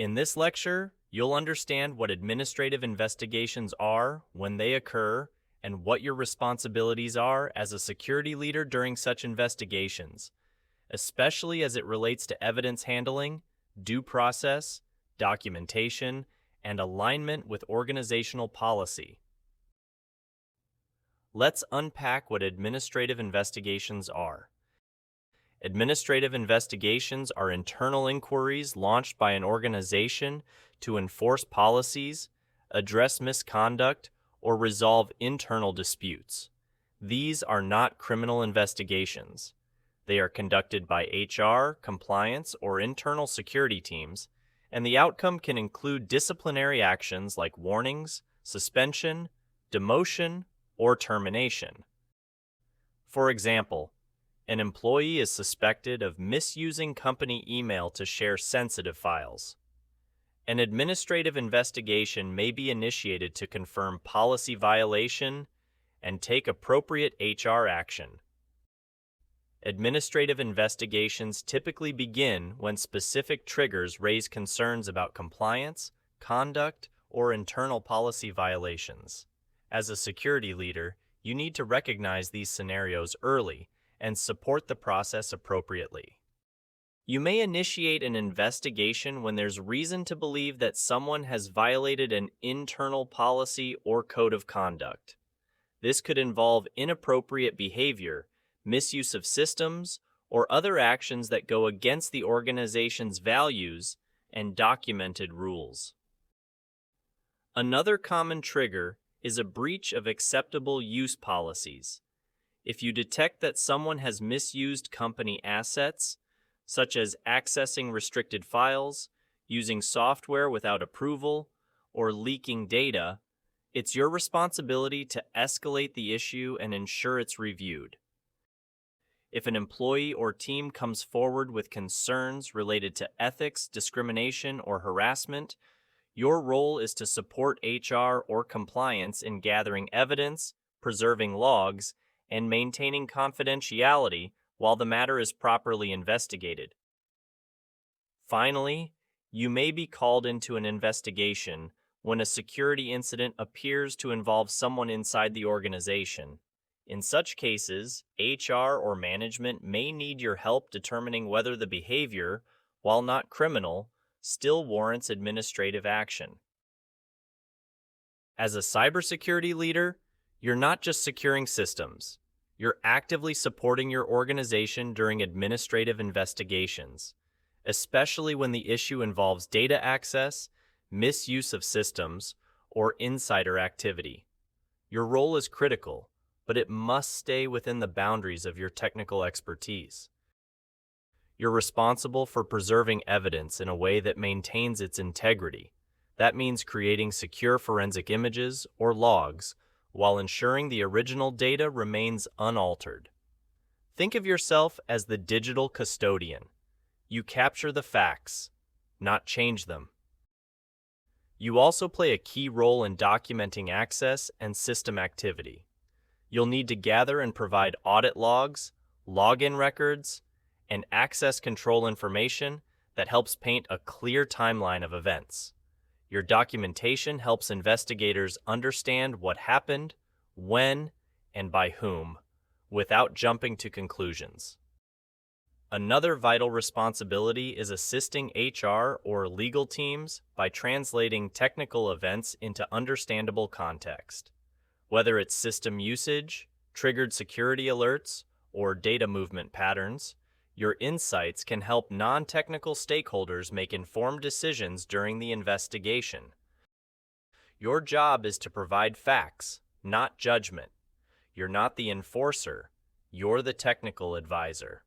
In this lecture, you'll understand what administrative investigations are, when they occur, and what your responsibilities are as a security leader during such investigations, especially as it relates to evidence handling, due process, documentation, and alignment with organizational policy. Let's unpack what administrative investigations are. Administrative investigations are internal inquiries launched by an organization to enforce policies, address misconduct, or resolve internal disputes. These are not criminal investigations. They are conducted by HR, compliance, or internal security teams, and the outcome can include disciplinary actions like warnings, suspension, demotion, or termination. For example, an employee is suspected of misusing company email to share sensitive files. An administrative investigation may be initiated to confirm policy violation and take appropriate HR action. Administrative investigations typically begin when specific triggers raise concerns about compliance, conduct, or internal policy violations. As a security leader, you need to recognize these scenarios early and support the process appropriately. You may initiate an investigation when there's reason to believe that someone has violated an internal policy or code of conduct. This could involve inappropriate behavior, misuse of systems, or other actions that go against the organization's values and documented rules. Another common trigger is a breach of acceptable use policies. If you detect that someone has misused company assets, such as accessing restricted files, using software without approval, or leaking data, it's your responsibility to escalate the issue and ensure it's reviewed. If an employee or team comes forward with concerns related to ethics, discrimination, or harassment, your role is to support HR or compliance in gathering evidence, preserving logs, and maintaining confidentiality while the matter is properly investigated. Finally, you may be called into an investigation when a security incident appears to involve someone inside the organization. In such cases, HR or management may need your help determining whether the behavior, while not criminal, still warrants administrative action. As a cybersecurity leader, you're not just securing systems. You're actively supporting your organization during administrative investigations, especially when the issue involves data access, misuse of systems, or insider activity. Your role is critical, but it must stay within the boundaries of your technical expertise. You're responsible for preserving evidence in a way that maintains its integrity. That means creating secure forensic images or logs while ensuring the original data remains unaltered. Think of yourself as the digital custodian. You capture the facts, not change them. You also play a key role in documenting access and system activity. You'll need to gather and provide audit logs, login records, and access control information that helps paint a clear timeline of events. Your documentation helps investigators understand what happened, when, and by whom, without jumping to conclusions. Another vital responsibility is assisting HR or legal teams by translating technical events into understandable context. Whether it's system usage, triggered security alerts, or data movement patterns, your insights can help non-technical stakeholders make informed decisions during the investigation. Your job is to provide facts, not judgment. You're not the enforcer, you're the technical advisor.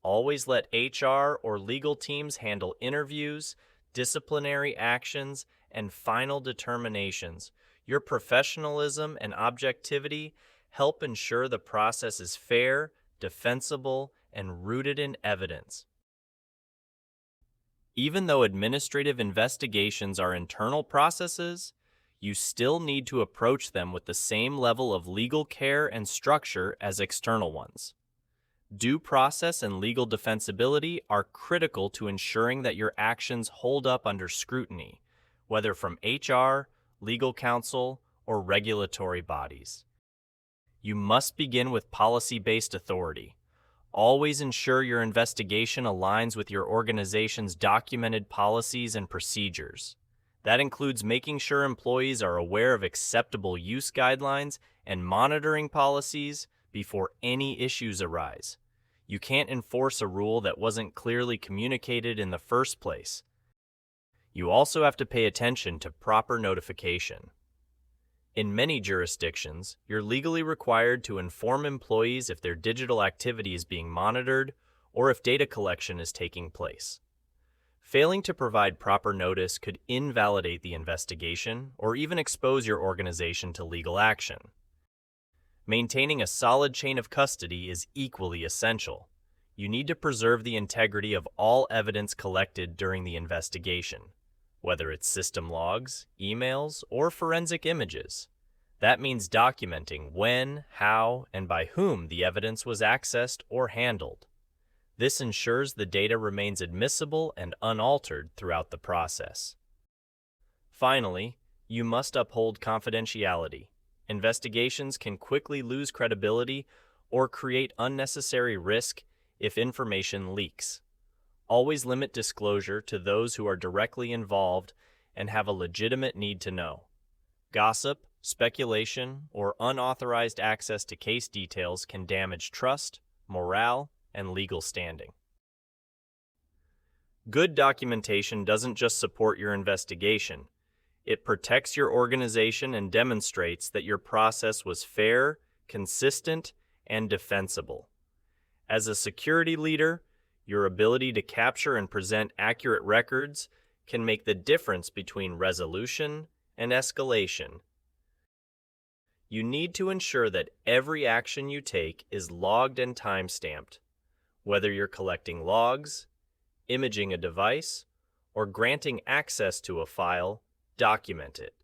Always let HR or legal teams handle interviews, disciplinary actions, and final determinations. Your professionalism and objectivity help ensure the process is fair, defensible, and rooted in evidence. Even though administrative investigations are internal processes, you still need to approach them with the same level of legal care and structure as external ones. Due process and legal defensibility are critical to ensuring that your actions hold up under scrutiny, whether from HR, legal counsel, or regulatory bodies. You must begin with policy-based authority. Always ensure your investigation aligns with your organization's documented policies and procedures. That includes making sure employees are aware of acceptable use guidelines and monitoring policies before any issues arise. You can't enforce a rule that wasn't clearly communicated in the first place. You also have to pay attention to proper notification. In many jurisdictions, you're legally required to inform employees if their digital activity is being monitored or if data collection is taking place. Failing to provide proper notice could invalidate the investigation or even expose your organization to legal action. Maintaining a solid chain of custody is equally essential. You need to preserve the integrity of all evidence collected during the investigation, whether it's system logs, emails, or forensic images. That means documenting when, how, and by whom the evidence was accessed or handled. This ensures the data remains admissible and unaltered throughout the process. Finally, you must uphold confidentiality. Investigations can quickly lose credibility or create unnecessary risk if information leaks. Always limit disclosure to those who are directly involved and have a legitimate need to know. Gossip, speculation, or unauthorized access to case details can damage trust, morale, and legal standing. Good documentation doesn't just support your investigation. It protects your organization and demonstrates that your process was fair, consistent, and defensible. As a security leader, your ability to capture and present accurate records can make the difference between resolution and escalation. You need to ensure that every action you take is logged and time-stamped. Whether you're collecting logs, imaging a device, or granting access to a file, document it.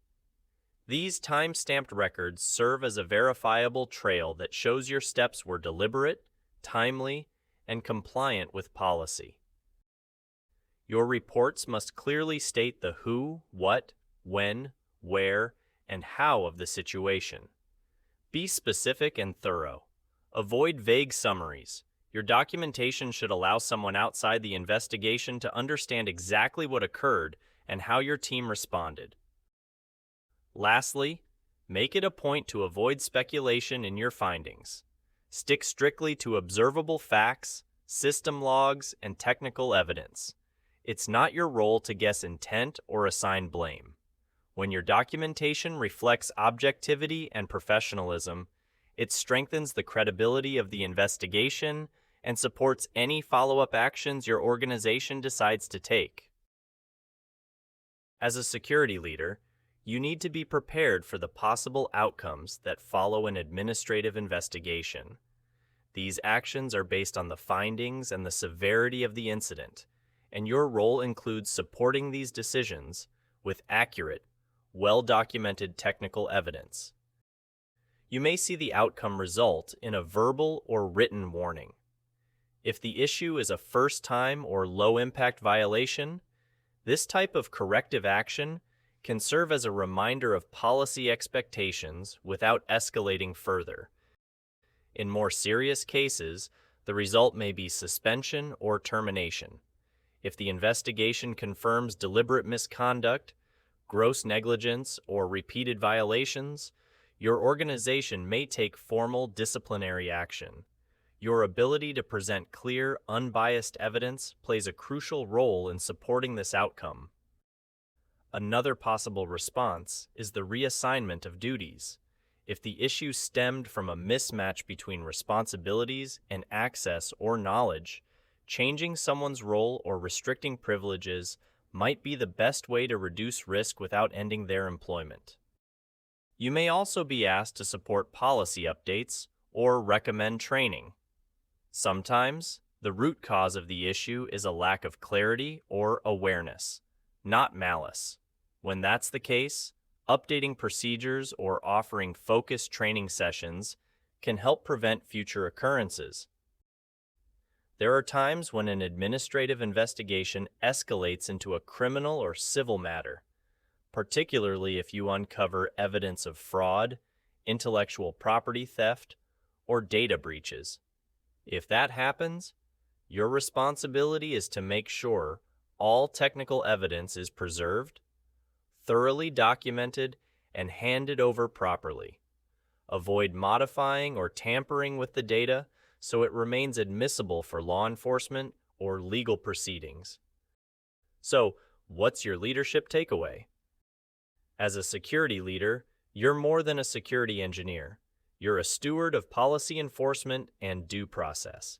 These time-stamped records serve as a verifiable trail that shows your steps were deliberate, timely, and compliant with policy. Your reports must clearly state the who, what, when, where, and how of the situation. Be specific and thorough. Avoid vague summaries. Your documentation should allow someone outside the investigation to understand exactly what occurred and how your team responded. Lastly, make it a point to avoid speculation in your findings. Stick strictly to observable facts, system logs, and technical evidence. It's not your role to guess intent or assign blame. When your documentation reflects objectivity and professionalism, it strengthens the credibility of the investigation and supports any follow-up actions your organization decides to take. As a security leader, you need to be prepared for the possible outcomes that follow an administrative investigation. These actions are based on the findings and the severity of the incident, and your role includes supporting these decisions with accurate, well-documented technical evidence. You may see the outcome result in a verbal or written warning. If the issue is a first-time or low-impact violation, this type of corrective action can serve as a reminder of policy expectations without escalating further. In more serious cases, the result may be suspension or termination. If the investigation confirms deliberate misconduct, gross negligence, or repeated violations, your organization may take formal disciplinary action. Your ability to present clear, unbiased evidence plays a crucial role in supporting this outcome. Another possible response is the reassignment of duties. If the issue stemmed from a mismatch between responsibilities and access or knowledge, changing someone's role or restricting privileges might be the best way to reduce risk without ending their employment. You may also be asked to support policy updates or recommend training. Sometimes, the root cause of the issue is a lack of clarity or awareness, not malice. When that's the case, updating procedures or offering focused training sessions can help prevent future occurrences. There are times when an administrative investigation escalates into a criminal or civil matter, particularly if you uncover evidence of fraud, intellectual property theft, or data breaches. If that happens, your responsibility is to make sure all technical evidence is preserved, thoroughly documented, and handed over properly. Avoid modifying or tampering with the data so it remains admissible for law enforcement or legal proceedings. So, what's your leadership takeaway? As a security leader, you're more than a security engineer. You're a steward of policy enforcement and due process.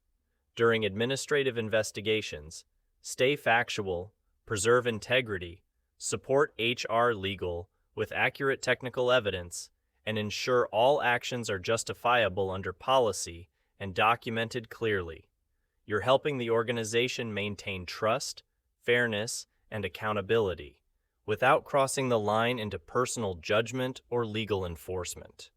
During administrative investigations, stay factual, preserve integrity, support HR legal with accurate technical evidence, and ensure all actions are justifiable under policy and documented clearly. You're helping the organization maintain trust, fairness, and accountability without crossing the line into personal judgment or legal enforcement.